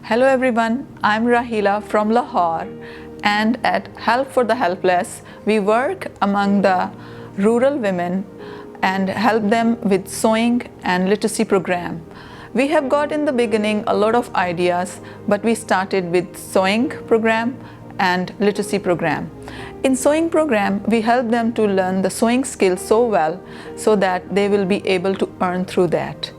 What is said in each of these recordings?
Hello everyone, I'm Rahila from Lahore, and at Help for the Helpless, we work among the rural women and help them with sewing and literacy program. We have got in the beginning a lot of ideas, but we started with sewing program and literacy program. In sewing program, we help them to learn the sewing skills so well so that they will be able to earn through that.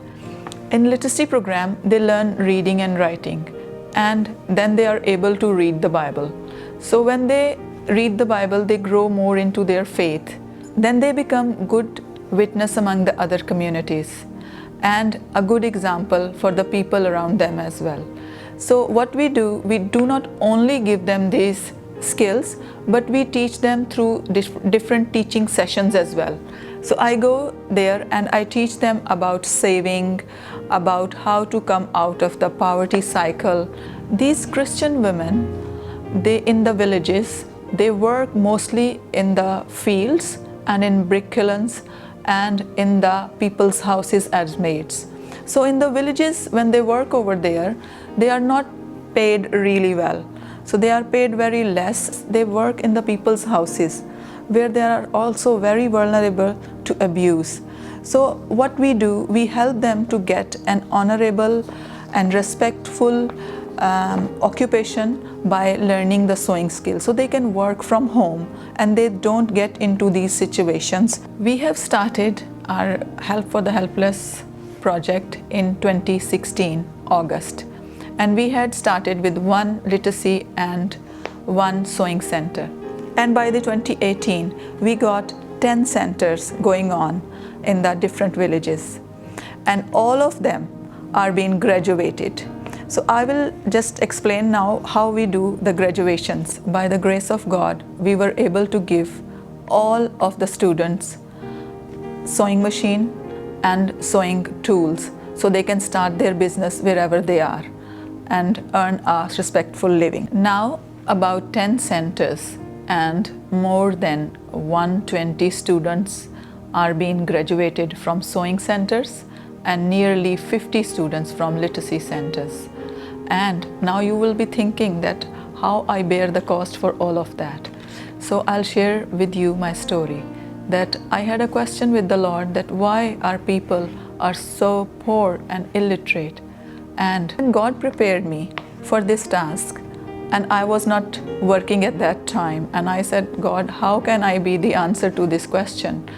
In literacy program, they learn reading and writing, and then they are able to read the Bible. So when they read the Bible, they grow more into their faith. Then they become good witness among the other communities and a good example for the people around them as well. So what we do not only give them these skills, but we teach them through different teaching sessions as well. So I go there and I teach them about saving, about how to come out of the poverty cycle. These Christian women, in the villages, they work mostly in the fields and in brick kilns and in the people's houses as maids. So in the villages, when they work over there, they are not paid really well. So they are paid very less. They work in the people's houses, where they are also very vulnerable to abuse. So what we do, we help them to get an honorable and respectful occupation by learning the sewing skill, so they can work from home and they don't get into these situations. We have started our Help for the Helpless project in 2016, August. And we had started with one literacy and one sewing center. And by the 2018, we got 10 centers going on in the different villages. And all of them are being graduated. So I will just explain now how we do the graduations. By the grace of God, we were able to give all of the students sewing machine and sewing tools so they can start their business wherever they are and earn a respectful living. Now about 10 centers and more than 120 students are being graduated from sewing centers and nearly 50 students from literacy centers. And now you will be thinking that how I bear the cost for all of that. So I'll share with you my story, that I had a question with the Lord that why our people are so poor and illiterate. And God prepared me for this task, and I was not working at that time. And I said, God, how can I be the answer to this question?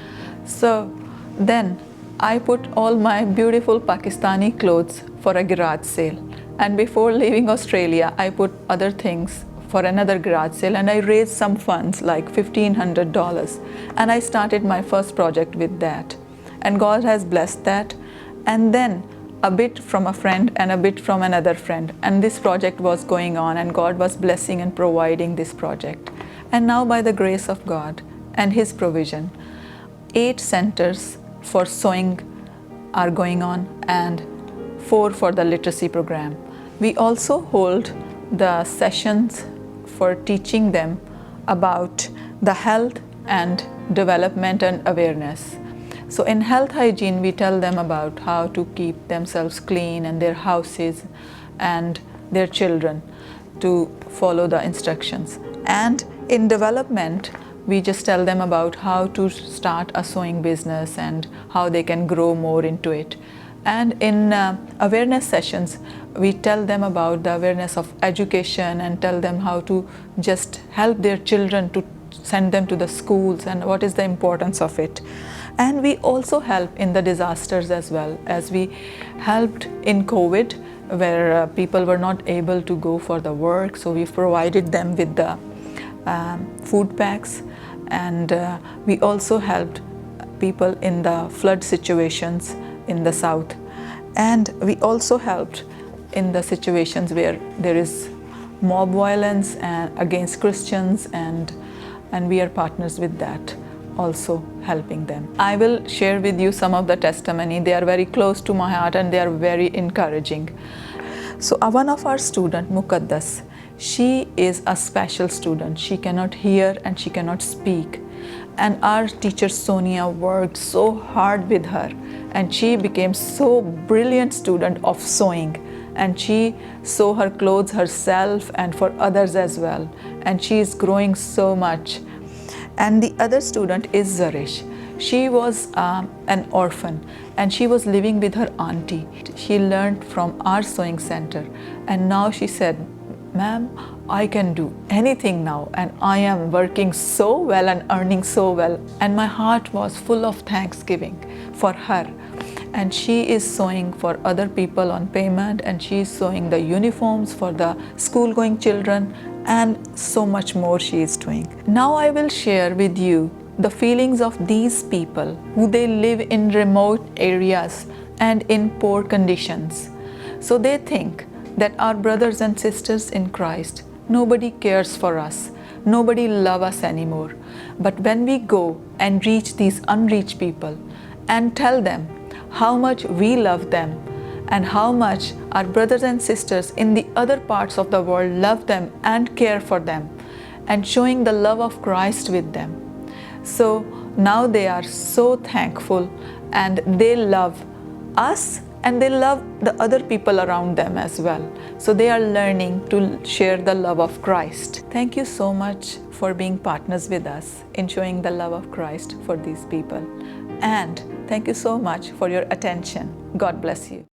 So then I put all my beautiful Pakistani clothes for a garage sale. And before leaving Australia, I put other things for another garage sale, and I raised some funds like $1,500. And I started my first project with that. And God has blessed that. And then a bit from a friend and a bit from another friend. And this project was going on, and God was blessing and providing this project. And now by the grace of God and His provision, 8 centers for sewing are going on and 4 for the literacy program. We also hold the sessions for teaching them about the health and development and awareness. So in health hygiene, we tell them about how to keep themselves clean and their houses and their children to follow the instructions. And in development, we just tell them about how to start a sewing business and how they can grow more into it. And in awareness sessions, we tell them about the awareness of education and tell them how to just help their children to send them to the schools and what is the importance of it. And we also help in the disasters as well, as we helped in COVID, where people were not able to go for the work. So we've provided them with the food packs, and we also helped people in the flood situations in the south. And we also helped in the situations where there is mob violence against Christians, and we are partners with that, also helping them. I will share with you some of the testimony. They are very close to my heart and they are very encouraging. So one of our student, Muqaddas, she is a special student. She cannot hear and she cannot speak. And our teacher Sonia worked so hard with her, and she became so brilliant student of sewing. and she sew her clothes herself and for others as well, and she is growing so much. And the other student is Zarish. She was an orphan and she was living with her auntie. She learned from our sewing center, and now she said, "Ma'am, I can do anything now, and I am working so well and earning so well." And my heart was full of thanksgiving for her. And she is sewing for other people on payment, and she is sewing the uniforms for the school-going children, and so much more she is doing. Now I will share with you the feelings of these people who they live in remote areas and in poor conditions. So they think that our brothers and sisters in Christ, nobody cares for us, nobody loves us anymore. But when we go and reach these unreached people and tell them how much we love them and how much our brothers and sisters in the other parts of the world love them and care for them, and showing the love of Christ with them. So now they are so thankful, and they love us and they love the other people around them as well. So they are learning to share the love of Christ. Thank you so much for being partners with us in showing the love of Christ for these people. And thank you so much for your attention. God bless you.